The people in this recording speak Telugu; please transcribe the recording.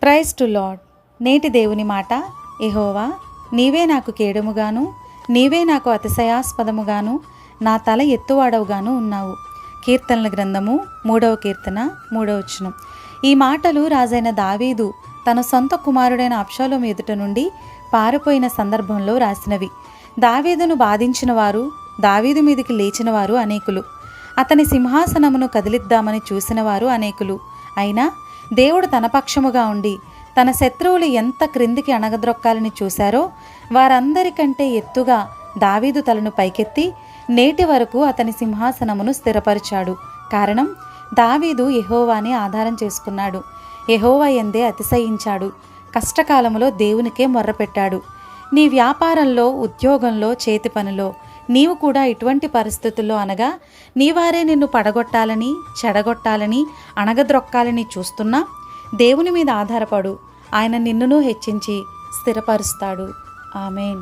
Praise to lord. నేటి దేవుని మాట, యెహోవా నీవే నాకు కేడముగాను, నీవే నాకు అతిశయాస్పదముగాను, నా తల ఎత్తువాడవుగాను ఉన్నావు. కీర్తనల గ్రంథము 3వ కీర్తన 3వ వచనం. ఈ మాటలు రాజైన దావీదు తన సొంత కుమారుడైన అబ్షాలోము ఎదుట నుండి పారిపోయిన సందర్భంలో రాసినవి. దావీదును బాధించిన వారు, దావీదు మీదికి లేచిన వారు అనేకులు, అతని సింహాసనమును కదిలిద్దామని చూసిన వారు అనేకులు. అయినా దేవుడు తన పక్షముగా ఉండి తన శత్రువులు ఎంత క్రిందికి అణగద్రొక్కాలని చూశారో వారందరికంటే ఎత్తుగా దావీదు తలను పైకెత్తి నేటి వరకు అతని సింహాసనమును స్థిరపరిచాడు. కారణం, దావీదు యెహోవాని ఆధారం చేసుకున్నాడు. యెహోవా యందే అతిశయించాడు. కష్టకాలములో దేవునికే మొర్రపెట్టాడు. నీ వ్యాపారంలో, ఉద్యోగంలో, చేతి పనిలో నీవు కూడా ఇటువంటి పరిస్థితుల్లో, అనగా నీవారే నిన్ను పడగొట్టాలని, చెడగొట్టాలని, అణగద్రొక్కాలని చూస్తున్నా దేవుని మీద ఆధారపడు. ఆయన నిన్నును హెచ్చించి స్థిరపరుస్తాడు. ఆమేన్.